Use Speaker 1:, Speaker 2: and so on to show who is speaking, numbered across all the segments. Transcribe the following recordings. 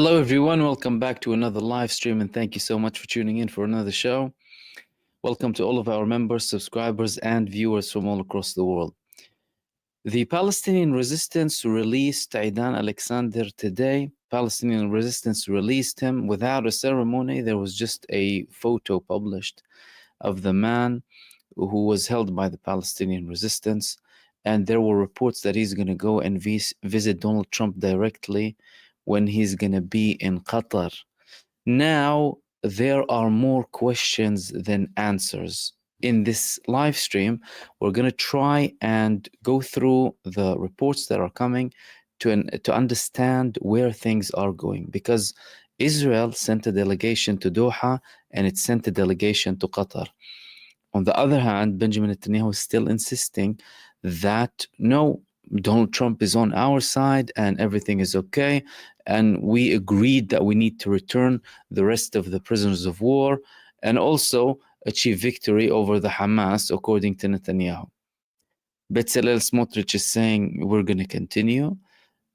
Speaker 1: Hello, everyone. Welcome back to another live stream, and thank you so much for tuning in for another show. Welcome to all of our members, subscribers, and viewers from all across the world. The Palestinian resistance released Aidan Alexander today. Palestinian resistance released him without a ceremony. There was just a photo published of the man who was held by the Palestinian resistance, and there were reports that he's going to go and visit Donald Trump directly when he's going to be in Qatar. Now, there are more questions than answers. In this live stream, we're going to try and go through the reports that are coming to understand where things are going, because Israel sent a delegation to Doha and it sent a delegation to Qatar. On the other hand, Benjamin Netanyahu is still insisting that no, Donald Trump is on our side and everything is okay. And we agreed that we need to return the rest of the prisoners of war and also achieve victory over the Hamas, according to Netanyahu. Bezalel Smotrich is saying we're going to continue.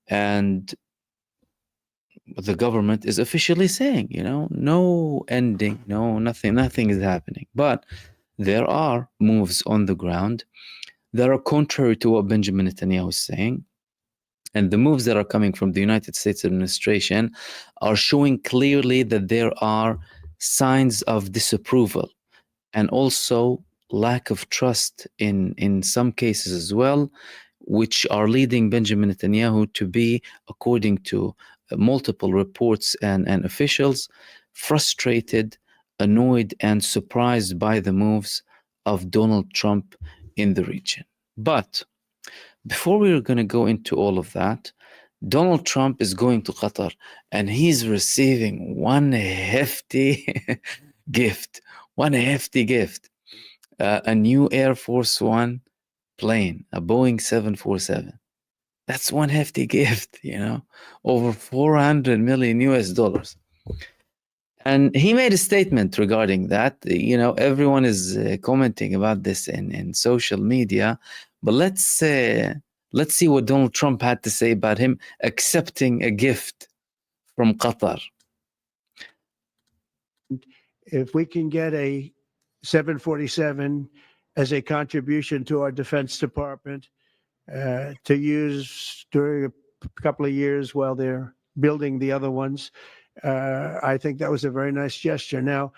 Speaker 1: And the government is officially saying, no ending, nothing is happening. But there are moves on the ground that are contrary to what Benjamin Netanyahu is saying. And the moves that are coming from the United States administration are showing clearly that there are signs of disapproval and also lack of trust in some cases as well, which are leading Benjamin Netanyahu to be, according to multiple reports and officials, frustrated, annoyed, and surprised by the moves of Donald Trump in the region. But before we're going to go into all of that, Donald Trump is going to Qatar and he's receiving one hefty gift, a new Air Force One plane, a Boeing 747. That's one hefty gift, over $400 million US. And he made a statement regarding that. Everyone is commenting about this in social media. But let's see what Donald Trump had to say about him accepting a gift from Qatar.
Speaker 2: If we can get a 747 as a contribution to our Defense Department to use during a couple of years while they're building the other ones, I think that was a very nice gesture. Now,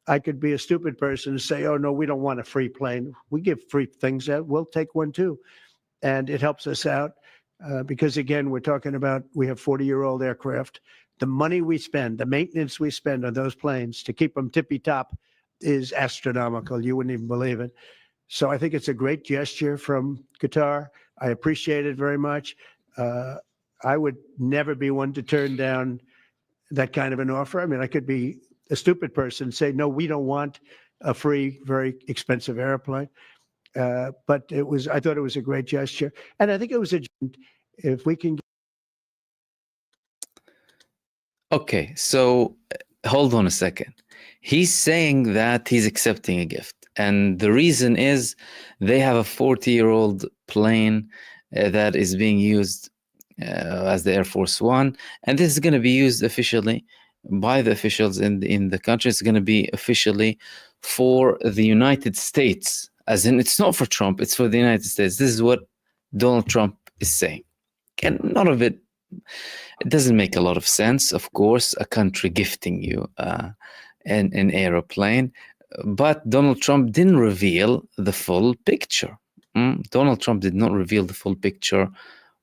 Speaker 2: I could be a stupid person and say, oh, no, we don't want a free plane. We give free things out. We'll take one, too. And it helps us out because, again, we're talking about we have 40-year-old aircraft. The money we spend, the maintenance we spend on those planes to keep them tippy-top is astronomical. You wouldn't even believe it. So I think it's a great gesture from Qatar. I appreciate it very much. I would never be one to turn down that kind of an offer. I mean, I could be a stupid person and say, no, we don't want a free, very expensive airplane. But I thought it was a great gesture. And I think it was if we can.
Speaker 1: Okay, so hold on a second. He's saying that he's accepting a gift. And the reason is they have a 40-year-old plane that is being used as the Air Force One. And this is going to be used officially by the officials in the country. It's going to be officially for the United States. As in, it's not for Trump, it's for the United States. This is what Donald Trump is saying. And none of it doesn't make a lot of sense. Of course, a country gifting you an aeroplane. But Donald Trump didn't reveal the full picture. Donald Trump did not reveal the full picture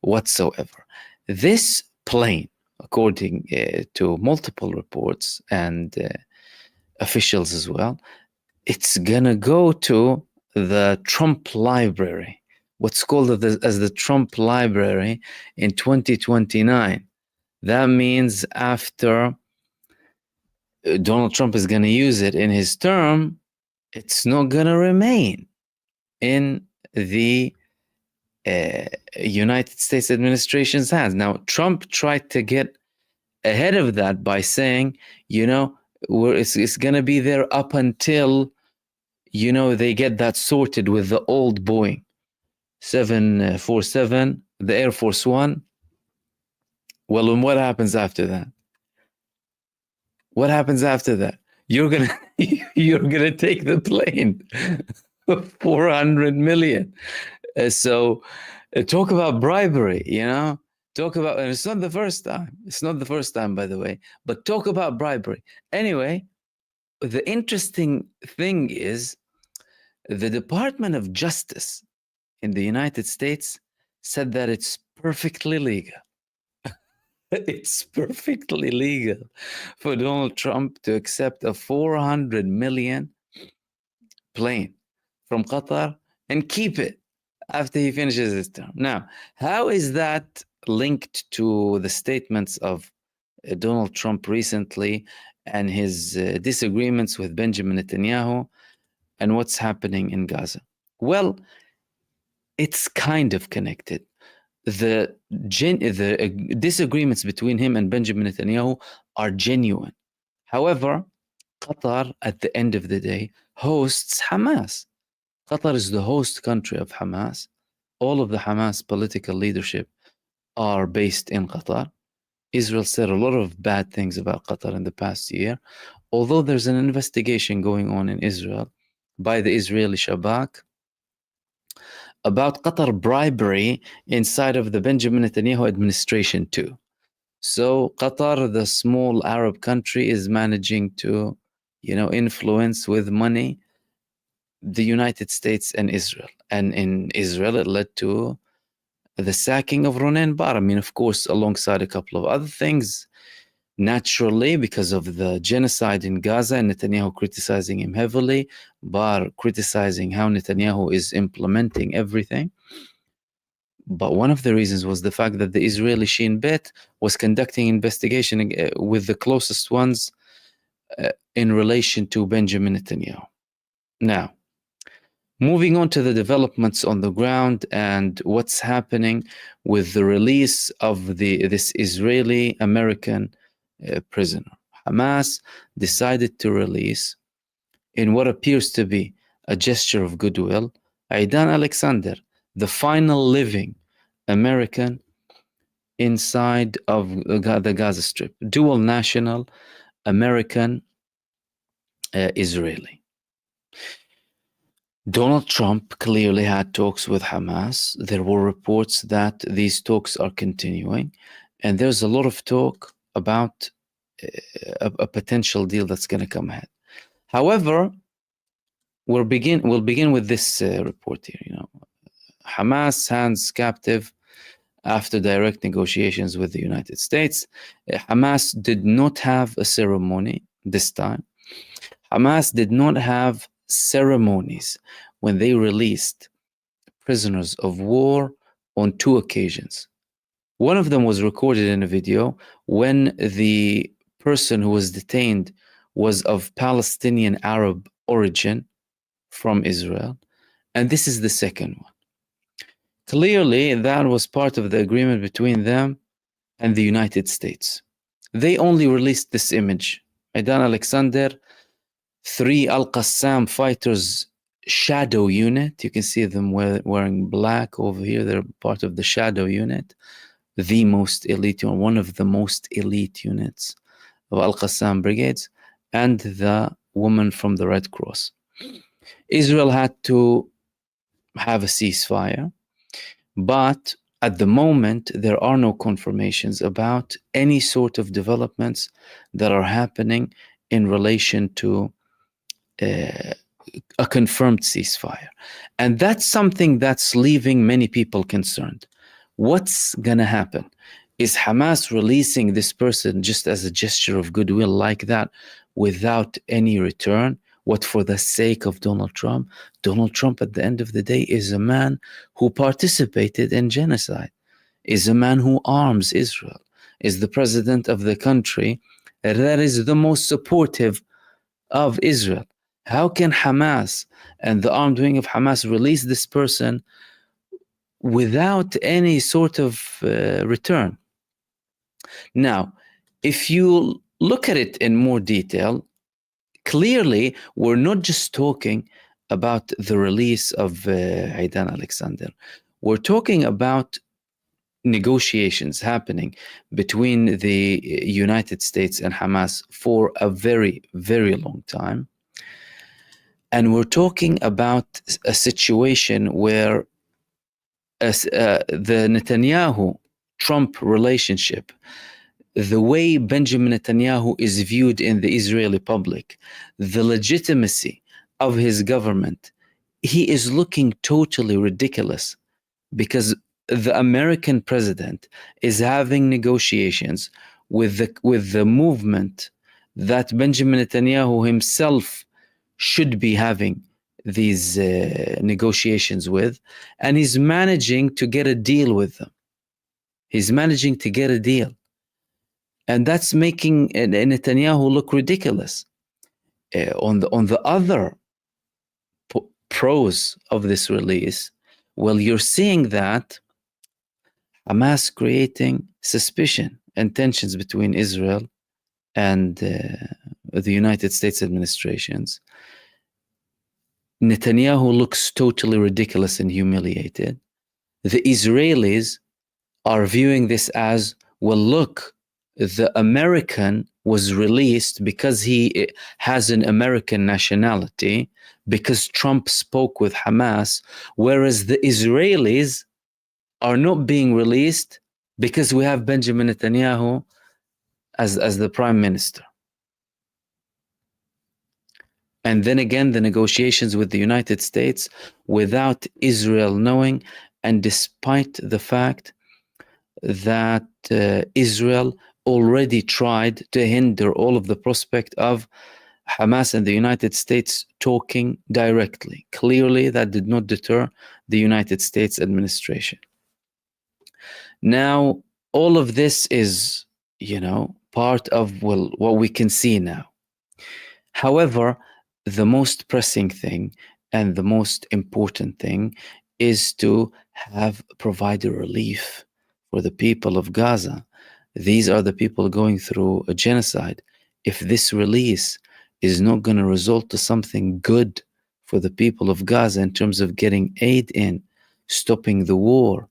Speaker 1: whatsoever. This plane, according to multiple reports and officials as well, it's going to go to the Trump Library, what's called as the Trump Library in 2029. That means after Donald Trump is going to use it in his term, it's not going to remain in the United States administration's hands. Now, Trump tried to get ahead of that by saying, it's going to be there up until, they get that sorted with the old Boeing 747, the Air Force One. Well, and what happens after that? What happens after that? You're gonna take the plane. 400 million. So talk about bribery, talk about, and it's not the first time. It's not the first time, by the way, but talk about bribery. Anyway, the interesting thing is the Department of Justice in the United States said that it's perfectly legal. It's perfectly legal for Donald Trump to accept a 400 million plane from Qatar and keep it after he finishes his term. Now, how is that linked to the statements of Donald Trump recently and his disagreements with Benjamin Netanyahu and what's happening in Gaza? Well, it's kind of connected. The disagreements between him and Benjamin Netanyahu are genuine. However, Qatar, at the end of the day, hosts Hamas. Qatar is the host country of Hamas. All of the Hamas political leadership are based in Qatar. Israel said a lot of bad things about Qatar in the past year, although there's an investigation going on in Israel by the Israeli Shabak about Qatar bribery inside of the Benjamin Netanyahu administration too. So Qatar, the small Arab country, is managing to, influence with money the United States and Israel. And in Israel, it led to the sacking of Ronen Bar. I mean, of course, alongside a couple of other things, naturally, because of the genocide in Gaza and Netanyahu criticizing him heavily, Bar criticizing how Netanyahu is implementing everything. But one of the reasons was the fact that the Israeli Shin Bet was conducting investigation with the closest ones in relation to Benjamin Netanyahu. Now, moving on to the developments on the ground and what's happening with the release of this Israeli-American prisoner. Hamas decided to release, in what appears to be a gesture of goodwill, Aidan Alexander, the final living American inside of the Gaza Strip, dual national, American, Israeli. Donald Trump clearly had talks with Hamas. There were reports that these talks are continuing, and there's a lot of talk about a potential deal that's going to come ahead. However, we'll begin with this report here. Hamas hands captive after direct negotiations with the United States. Hamas did not have a ceremony this time. Hamas did not have ceremonies when they released prisoners of war on 2 occasions. One of them was recorded in a video when the person who was detained was of Palestinian Arab origin from Israel. And this is the second one. Clearly, that was part of the agreement between them and the United States. They only released this image. Aidan Alexander, 3 Al-Qassam fighters shadow unit. You can see them wearing black over here. They're part of the shadow unit, the most elite, one of the most elite units of Al-Qassam brigades, and the woman from the Red Cross. Israel had to have a ceasefire, but at the moment, there are no confirmations about any sort of developments that are happening in relation to a confirmed ceasefire. And that's something that's leaving many people concerned. What's going to happen? Is Hamas releasing this person just as a gesture of goodwill like that without any return? What, for the sake of Donald Trump? Donald Trump, at the end of the day, is a man who participated in genocide, is a man who arms Israel, is the president of the country that is the most supportive of Israel. How can Hamas and the armed wing of Hamas release this person without any sort of return? Now, if you look at it in more detail, clearly we're not just talking about the release of Aidan Alexander. We're talking about negotiations happening between the United States and Hamas for a very, very long time. And we're talking about a situation where the Netanyahu-Trump relationship, the way Benjamin Netanyahu is viewed in the Israeli public, the legitimacy of his government, he is looking totally ridiculous because the American president is having negotiations with the movement that Benjamin Netanyahu himself should be having these negotiations with, and he's managing to get a deal with them. He's managing to get a deal. And that's making Netanyahu look ridiculous. On the other pros of this release, well, you're seeing that Hamas creating suspicion and tensions between Israel and the United States administrations. Netanyahu looks totally ridiculous and humiliated. The Israelis are viewing this as, well, look, the American was released because he has an American nationality, because Trump spoke with Hamas, whereas the Israelis are not being released because we have Benjamin Netanyahu as the prime minister. And then again, the negotiations with the United States without Israel knowing, and despite the fact that Israel already tried to hinder all of the prospect of Hamas and the United States talking directly. Clearly, that did not deter the United States administration. Now, all of this is, part of, well, what we can see now. However, the most pressing thing and the most important thing is to provide a relief for the people of Gaza. These are the people going through a genocide. If this release is not going to result to something good for the people of Gaza in terms of getting aid in, stopping the war,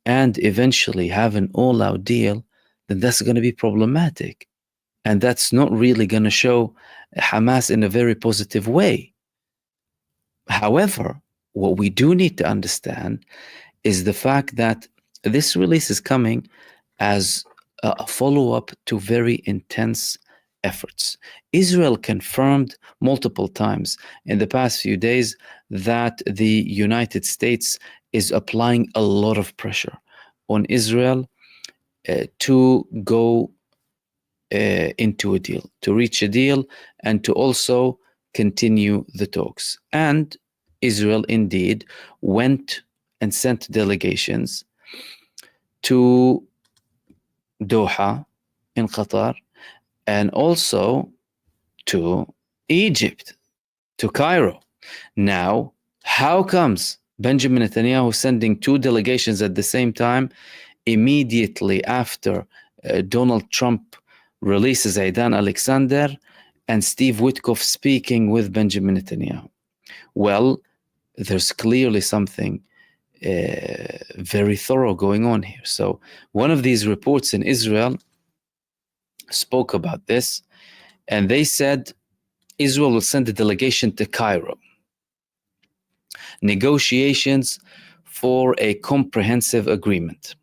Speaker 1: and eventually have an all-out deal, then that's going to be problematic. And that's not really going to show Hamas in a very positive way. However, what we do need to understand is the fact that this release is coming as a follow-up to very intense efforts. Israel confirmed multiple times in the past few days that the United States is applying a lot of pressure on Israel to go into a deal, to reach a deal, and to also continue the talks. And Israel indeed went and sent delegations to Doha in Qatar, and also to Egypt, to Cairo. Now, how comes Benjamin Netanyahu sending two delegations at the same time immediately after Donald Trump releases Aidan Alexander and Steve Witkoff speaking with Benjamin Netanyahu? Well, there's clearly something very thorough going on here. So one of these reports in Israel spoke about this, and they said Israel will send a delegation to Cairo. Negotiations for a comprehensive agreement.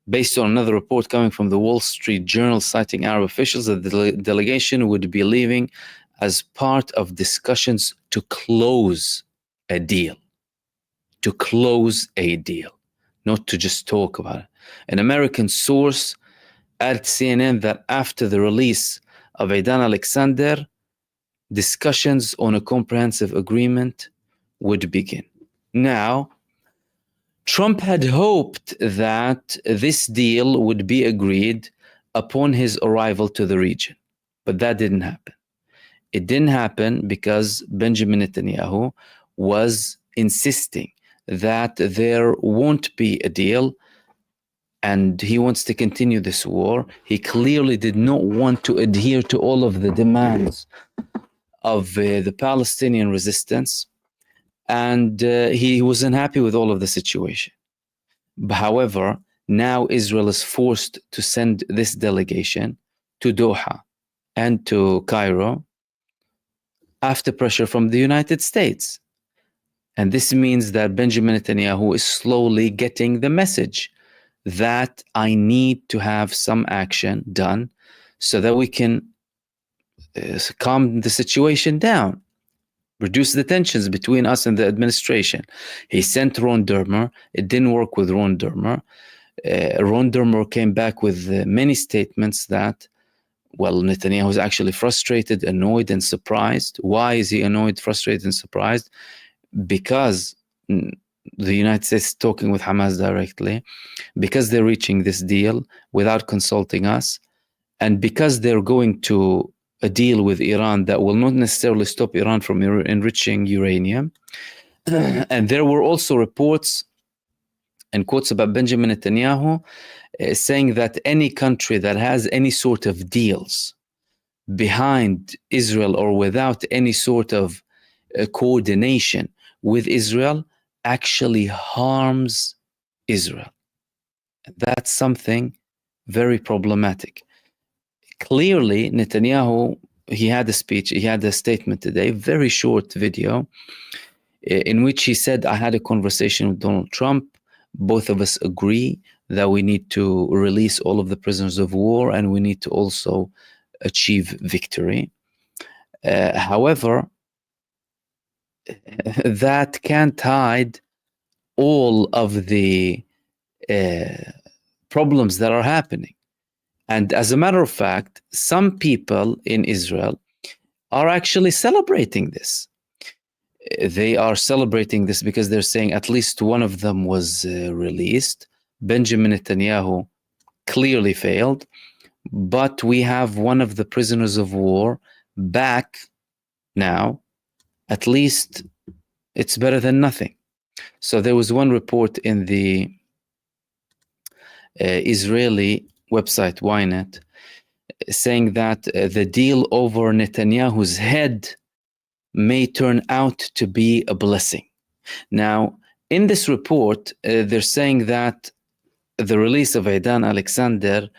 Speaker 1: Based on another report coming from the Wall Street Journal citing Arab officials, that the delegation would be leaving as part of discussions to close a deal. To close a deal, not to just talk about it. An American source at CNN that after the release of Aidan Alexander, discussions on a comprehensive agreement would begin. Now, Trump had hoped that this deal would be agreed upon his arrival to the region, but that didn't happen. It didn't happen because Benjamin Netanyahu was insisting that there won't be a deal, and he wants to continue this war. He clearly did not want to adhere to all of the demands of the Palestinian resistance, and he was unhappy with all of the situation. However, Now Israel is forced to send this delegation to Doha and to Cairo after pressure from the United States. And this means that Benjamin Netanyahu is slowly getting the message that I need to have some action done so that we can calm the situation down, reduce the tensions between us and the administration. He sent Ron Dermer. It didn't work with Ron Dermer. Ron Dermer came back with many statements that, well, Netanyahu is actually frustrated, annoyed, and surprised. Why is he annoyed, frustrated, and surprised? Because the United States is talking with Hamas directly, because they're reaching this deal without consulting us, and because they're going to a deal with Iran that will not necessarily stop Iran from enriching uranium. And there were also reports and quotes about Benjamin Netanyahu saying that any country that has any sort of deals behind Israel or without any sort of coordination with Israel actually harms Israel. That's something very problematic. Clearly, Netanyahu, he had a speech, he had a statement today, very short video, in which he said, I had a conversation with Donald Trump. Both of us agree that we need to release all of the prisoners of war and we need to also achieve victory. However, that can't hide all of the problems that are happening. And as a matter of fact, some people in Israel are actually celebrating this. They are celebrating this because they're saying at least one of them was released. Benjamin Netanyahu clearly failed, but we have one of the prisoners of war back now. At least it's better than nothing. So there was one report in the Israeli website Ynet saying that the deal over Netanyahu's head may turn out to be a blessing. Now, in this report, they're saying that the release of Aidan Alexander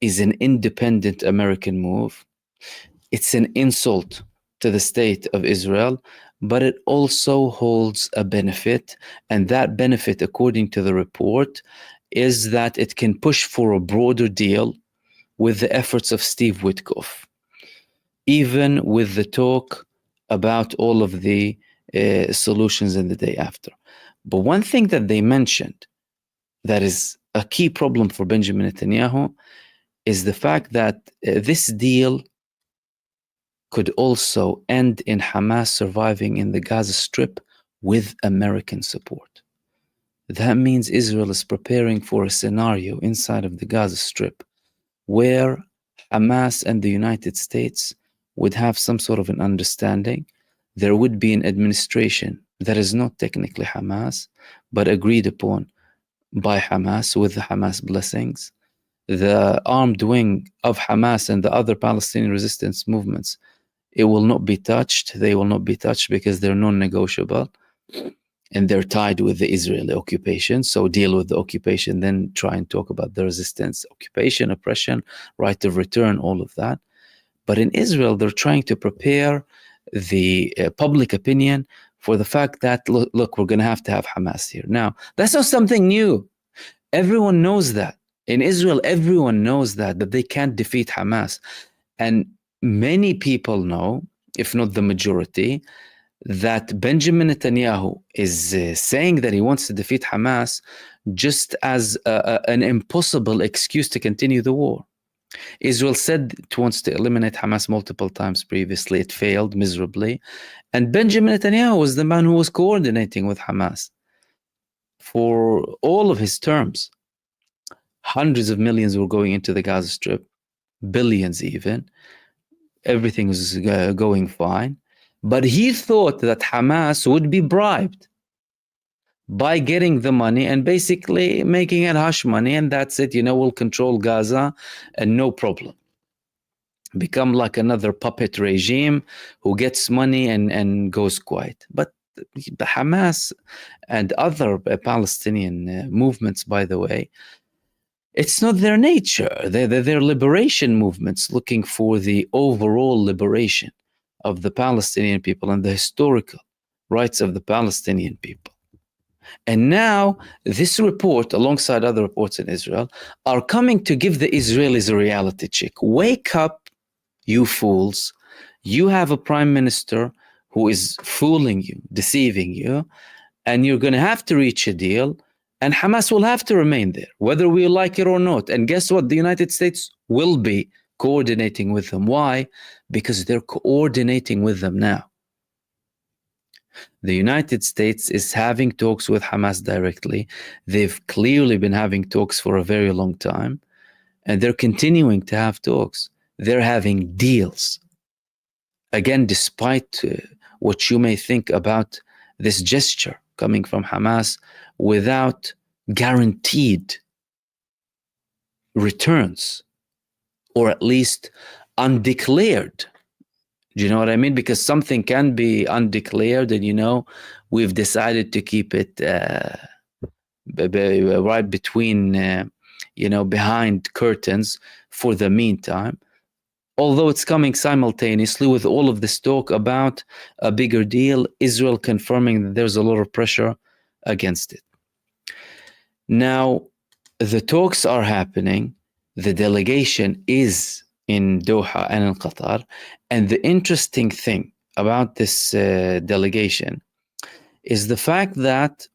Speaker 1: is an independent American move. It's an insult to the state of Israel, but it also holds a benefit. And that benefit, according to the report, is that it can push for a broader deal with the efforts of Steve Witkoff, even with the talk about all of the solutions in the day after. But one thing that they mentioned that is a key problem for Benjamin Netanyahu is the fact that this deal could also end in Hamas surviving in the Gaza Strip with American support. That means Israel is preparing for a scenario inside of the Gaza Strip where Hamas and the United States would have some sort of an understanding. There would be an administration that is not technically Hamas, but agreed upon by Hamas with the Hamas blessings. The armed wing of Hamas and the other Palestinian resistance movements, it will not be touched. They will not be touched because they're non-negotiable and they're tied with the Israeli occupation. So deal with the occupation, then try and talk about the resistance, occupation, oppression, right of return, all of that. But in Israel, they're trying to prepare the public opinion for the fact that, look, we're going to have Hamas here. Now, that's not something new. Everyone knows that. In Israel, everyone knows that they can't defeat Hamas. And many people know, if not the majority, that Benjamin Netanyahu is saying that he wants to defeat Hamas just as an impossible excuse to continue the war. Israel said it wants to eliminate Hamas multiple times previously. It failed miserably. And Benjamin Netanyahu was the man who was coordinating with Hamas for all of his terms. Hundreds of millions were going into the Gaza Strip, billions even. Everything was going fine. But he thought that Hamas would be bribed by getting the money and basically making it hush money, and that's it, we'll control Gaza and no problem. Become like another puppet regime who gets money and goes quiet. But the Hamas and other Palestinian movements, by the way, It's not their nature. They're liberation movements looking for the overall liberation of the Palestinian people and the historical rights of the Palestinian people. And now this report, alongside other reports in Israel, are coming to give the Israelis a reality check. Wake up, you fools. You have a prime minister who is fooling you, deceiving you, and you're going to have to reach a deal, and Hamas will have to remain there, whether we like it or not. And guess what? The United States will be coordinating with them. Why? Because they're coordinating with them now. The United States is having talks with Hamas directly. They've clearly been having talks for a very long time, and they're continuing to have talks. They're having deals. Again, despite what you may think about this gesture coming from Hamas, without guaranteed returns, or at least undeclared. Do you know what I mean? Because something can be undeclared, and we've decided to keep it right between, behind curtains for the meantime. Although it's coming simultaneously with all of this talk about a bigger deal, Israel confirming that there's a lot of pressure against it. Now, the talks are happening. The delegation is in Doha and in Qatar. And the interesting thing about this delegation is the fact that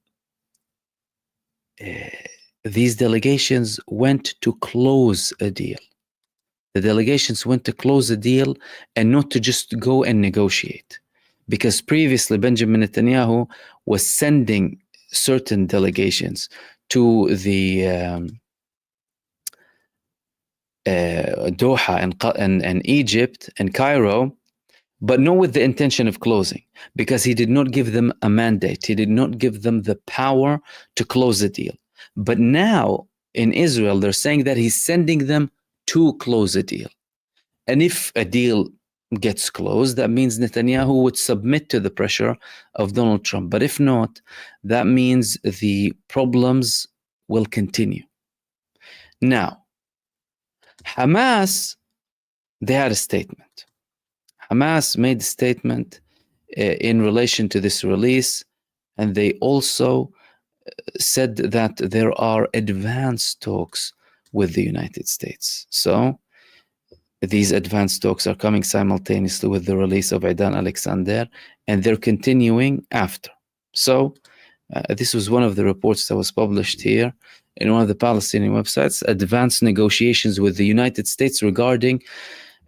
Speaker 1: these delegations went to close a deal. The delegations went to close a deal and not to just go and negotiate. Because previously Benjamin Netanyahu was sending certain delegations to the Doha and Egypt and Cairo, but not with the intention of closing, because he did not give them a mandate. He did not give them the power to close a deal. But now in Israel, they're saying that he's sending them to close a deal. And if a deal gets closed, that means Netanyahu would submit to the pressure of Donald Trump. But if not, that means the problems will continue. Now, Hamas, they had a statement. Hamas made a statement in relation to this release, and they also said that there are advanced talks with the United States. So these advanced talks are coming simultaneously with the release of Aidan Alexander, and they're continuing after. So this was one of the reports that was published here in one of the Palestinian websites, advanced negotiations with the United States regarding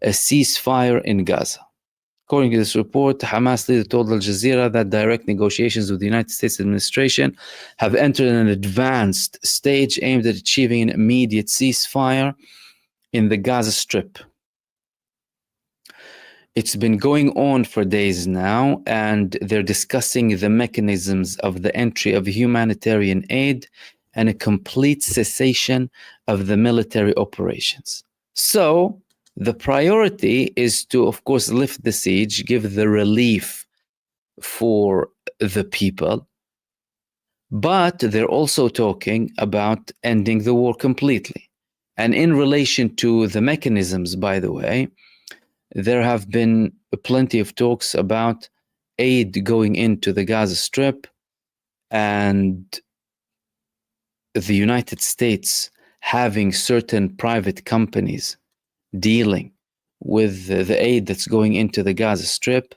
Speaker 1: a ceasefire in Gaza. According to this report, Hamas leader told Al Jazeera that direct negotiations with the United States administration have entered an advanced stage aimed at achieving an immediate ceasefire in the Gaza Strip. It's been going on for days now, and they're discussing the mechanisms of the entry of humanitarian aid and a complete cessation of the military operations. So the priority is to, of course, lift the siege, give the relief for the people. But they're also talking about ending the war completely. And in relation to the mechanisms, by the way, there have been plenty of talks about aid going into the Gaza Strip and the United States having certain private companies dealing with the aid that's going into the Gaza Strip.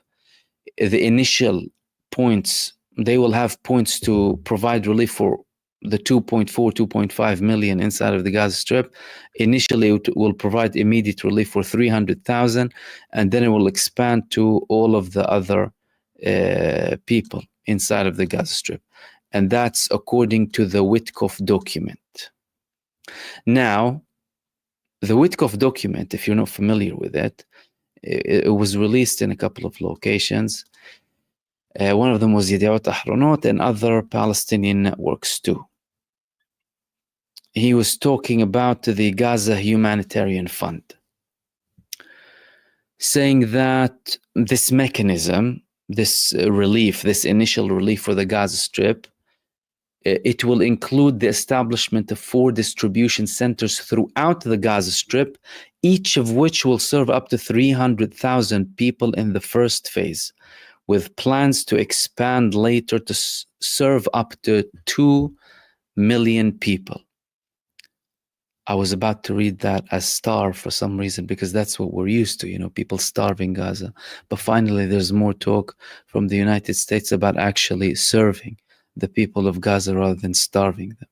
Speaker 1: The initial points, they will have points to provide relief for the 2.5 million inside of the Gaza Strip. Initially, it will provide immediate relief for 300,000, and then it will expand to all of the other people inside of the Gaza Strip. And that's according to the Witkoff document. Now, the Witkoff document, if you're not familiar with it, it was released in a couple of locations. One of them was Yediot Ahronot and other Palestinian networks too. He was talking about the Gaza Humanitarian Fund, saying that this mechanism, this relief, this initial relief for the Gaza Strip, It will include the establishment of 4 distribution centers throughout the Gaza Strip, each of which will serve up to 300,000 people in the first phase, with plans to expand later to serve up to 2 million people. I was about to read that as starve for some reason, because that's what we're used to, people starving Gaza. But finally, there's more talk from the United States about actually serving the people of Gaza rather than starving them.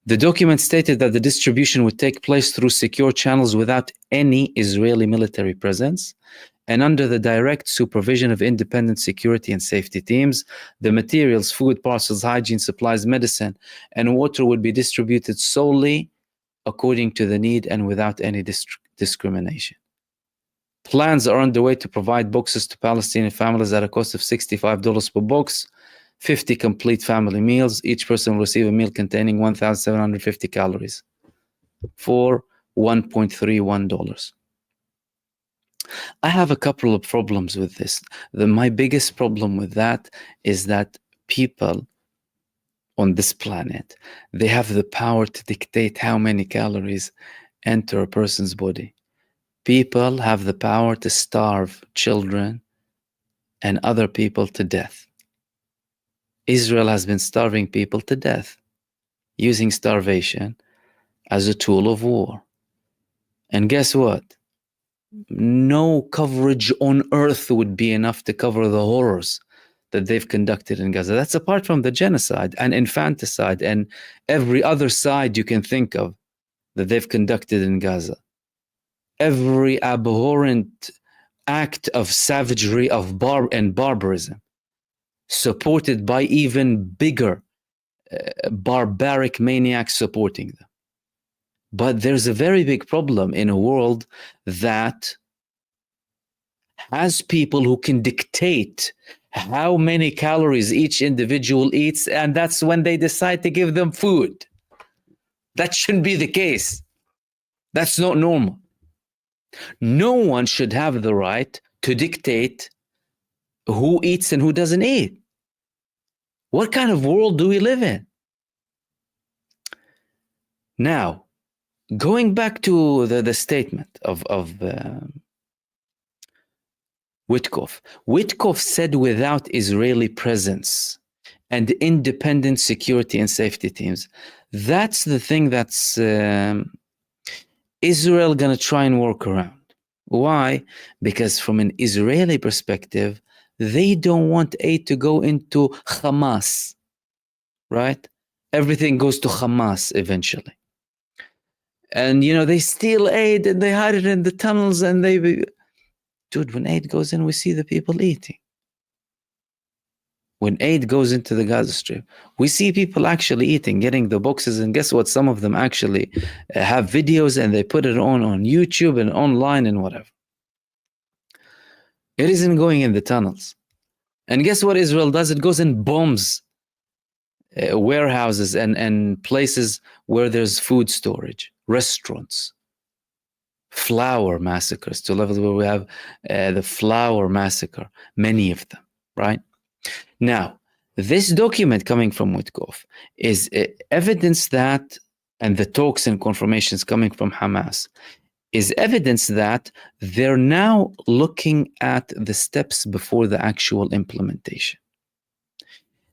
Speaker 1: The document stated that the distribution would take place through secure channels without any Israeli military presence, and under the direct supervision of independent security and safety teams. The materials, food parcels, hygiene supplies, medicine, and water would be distributed solely according to the need and without any discrimination. Plans are underway to provide boxes to Palestinian families at a cost of $65 per box, 50 complete family meals. Each person will receive a meal containing 1,750 calories for $1.31. I have a couple of problems with this. My biggest problem with that is that people on this planet, they have the power to dictate how many calories enter a person's body. People have the power to starve children and other people to death. Israel has been starving people to death, using starvation as a tool of war. And guess what? No coverage on earth would be enough to cover the horrors that they've conducted in Gaza. That's apart from the genocide and infanticide and every other side you can think of that they've conducted in Gaza. Every abhorrent act of savagery and barbarism, supported by even bigger barbaric maniacs supporting them. But there's a very big problem in a world that has people who can dictate how many calories each individual eats, and that's when they decide to give them food. That shouldn't be the case. That's not normal. No one should have the right to dictate who eats and who doesn't eat. What kind of world do we live in? Now, going back to the statement of Witkoff. Witkoff said without Israeli presence and independent security and safety teams. That's the thing that's Israel going to try and work around. Why? Because from an Israeli perspective, they don't want aid to go into Hamas, right? Everything goes to Hamas eventually. And, they steal aid and they hide it in the tunnels and Dude, when aid goes in, we see the people eating. When aid goes into the Gaza Strip, we see people actually eating, getting the boxes, and guess what? Some of them actually have videos and they put it on YouTube and online and whatever. It isn't going in the tunnels. And guess what Israel does? It goes and bombs warehouses and places where there's food storage, restaurants. Flour massacres to a level where we have the flour massacre, many of them, right? Now, this document coming from Witkoff is evidence that, and the talks and confirmations coming from Hamas, is evidence that they're now looking at the steps before the actual implementation.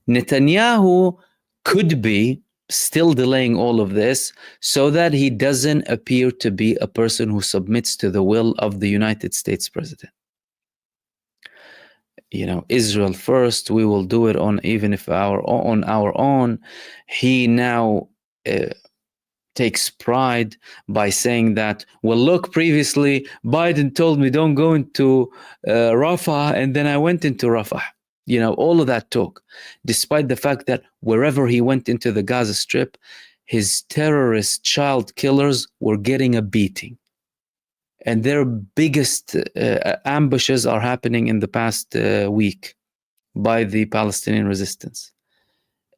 Speaker 1: Netanyahu could be still delaying all of this so that he doesn't appear to be a person who submits to the will of the United States president. Israel first, we will do it even if on our own. He now takes pride by saying that, well, look, previously Biden told me don't go into Rafah, and then I went into Rafah. All of that talk, despite the fact that wherever he went into the Gaza Strip, his terrorist child killers were getting a beating. And their biggest ambushes are happening in the past week by the Palestinian resistance.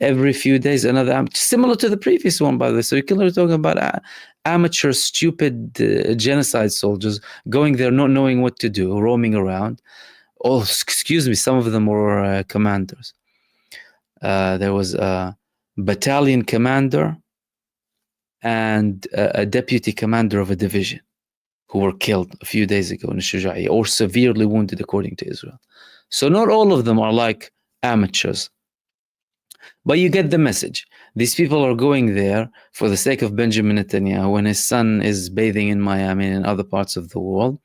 Speaker 1: Every few days, another ambush, similar to the previous one, by the way. So you're talking about amateur, stupid genocide soldiers going there, not knowing what to do, roaming around. Oh, excuse me, some of them were commanders. There was battalion commander, and a deputy commander of a division who were killed a few days ago in Shujaiya, or severely wounded according to Israel. So not all of them are like amateurs. But you get the message. These people are going there for the sake of Benjamin Netanyahu when his son is bathing in Miami and in other parts of the world.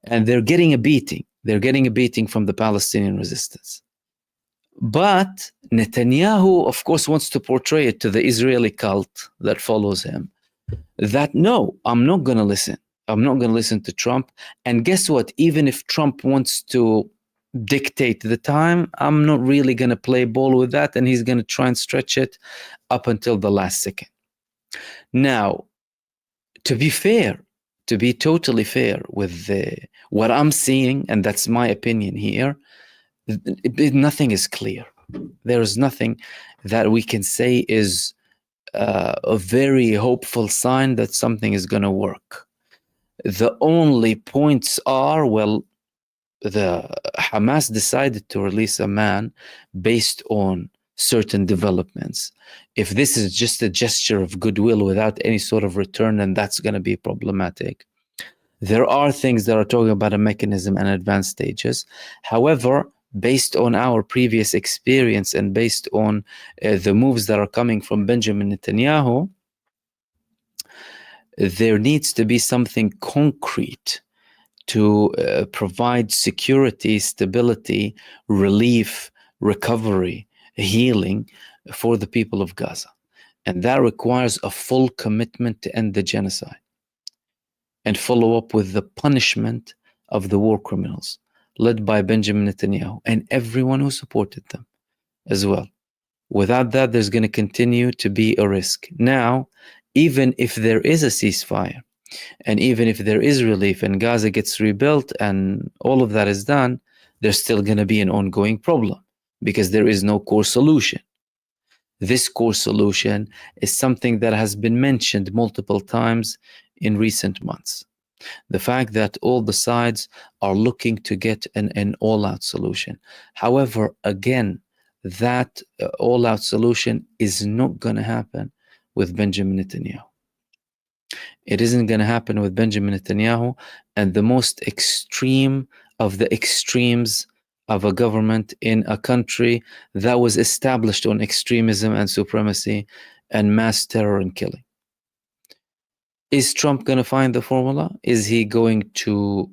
Speaker 1: And they're getting a beating. They're getting a beating from the Palestinian resistance. But Netanyahu, of course, wants to portray it to the Israeli cult that follows him that, no, I'm not going to listen. I'm not going to listen to Trump. And guess what? Even if Trump wants to dictate the time, I'm not really going to play ball with that. And he's going to try and stretch it up until the last second. Now, to be fair, to be totally fair with what I'm seeing, and that's my opinion here, nothing is clear. There is nothing that we can say is a very hopeful sign that something is going to work. The only points are, well, the Hamas decided to release a man based on certain developments. If this is just a gesture of goodwill without any sort of return, then that's going to be problematic. There are things that are talking about a mechanism and advanced stages. However, based on our previous experience and based on the moves that are coming from Benjamin Netanyahu, there needs to be something concrete to provide security, stability, relief, recovery, healing for the people of Gaza. And that requires a full commitment to end the genocide and follow up with the punishment of the war criminals led by Benjamin Netanyahu and everyone who supported them as well. Without that, there's going to continue to be a risk. Now, even if there is a ceasefire, and even if there is relief and Gaza gets rebuilt and all of that is done, there's still going to be an ongoing problem because there is no core solution. This core solution is something that has been mentioned multiple times in recent months. The fact that all the sides are looking to get an all-out solution. However, again, that all-out solution is not going to happen with Benjamin Netanyahu. It isn't going to happen with Benjamin Netanyahu and the most extreme of the extremes of a government in a country that was established on extremism and supremacy and mass terror and killing. Is Trump going to find the formula? Is he going to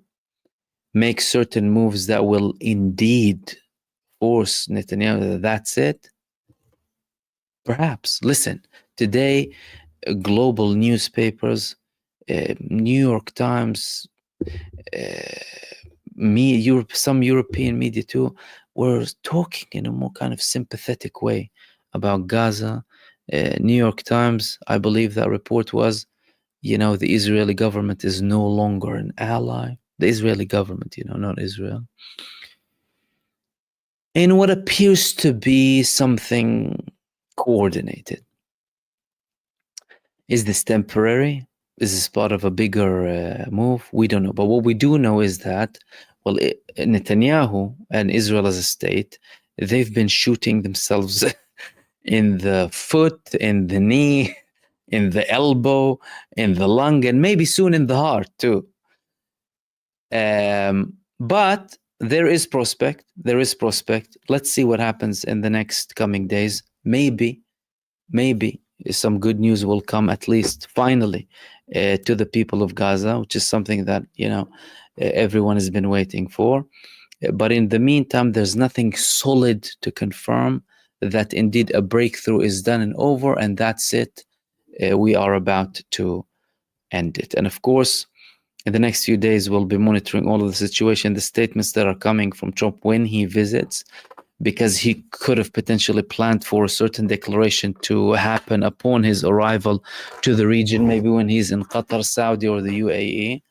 Speaker 1: make certain moves that will indeed force Netanyahu? That's it? Perhaps. Listen, today, global newspapers, New York Times, some European media too, were talking in a more kind of sympathetic way about Gaza. New York Times, I believe that report was, the Israeli government is no longer an ally. The Israeli government, not Israel. In what appears to be something coordinated. Is this temporary? Is this part of a bigger move? We don't know. But what we do know is that, Netanyahu and Israel as a state, they've been shooting themselves in the foot, in the knee, in the elbow, in the lung, and maybe soon in the heart too. But there is prospect. Let's see what happens in the next coming days. Maybe some good news will come, at least finally, to the people of Gaza, which is something that everyone has been waiting for. But in the meantime, there's nothing solid to confirm that indeed a breakthrough is done and over, and that's it. We are about to end it. And of course, in the next few days, we'll be monitoring all of the situation, the statements that are coming from Trump when he visits, because he could have potentially planned for a certain declaration to happen upon his arrival to the region, maybe when he's in Qatar, Saudi, or the UAE.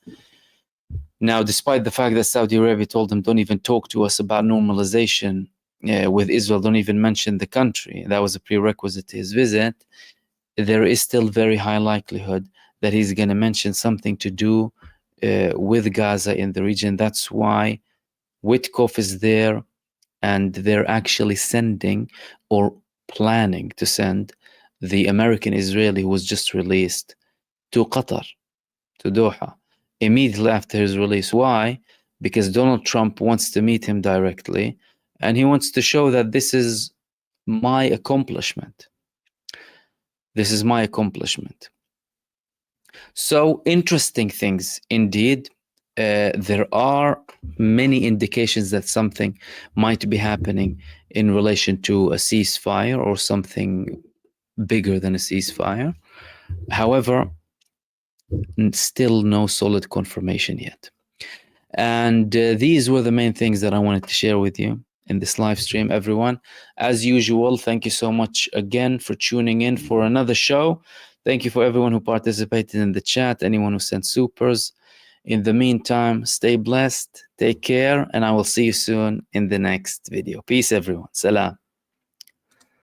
Speaker 1: Now, despite the fact that Saudi Arabia told him, don't even talk to us about normalization with Israel, don't even mention the country, that was a prerequisite to his visit, there is still very high likelihood that he's going to mention something to do with Gaza in the region. That's why Witkoff is there, and they're actually sending, or planning to send the American Israeli who was just released to Qatar, to Doha, immediately after his release. Why? Because Donald Trump wants to meet him directly, and he wants to show that this is my accomplishment. This is my accomplishment. So interesting things indeed. There are many indications that something might be happening in relation to a ceasefire or something bigger than a ceasefire. However, still no solid confirmation yet. And these were the main things that I wanted to share with you in this live stream, everyone. As usual, thank you so much again for tuning in for another show. Thank you for everyone who participated in the chat, anyone who sent supers. In the meantime, stay blessed, take care, and I will see you soon in the next video. Peace, everyone. Salam.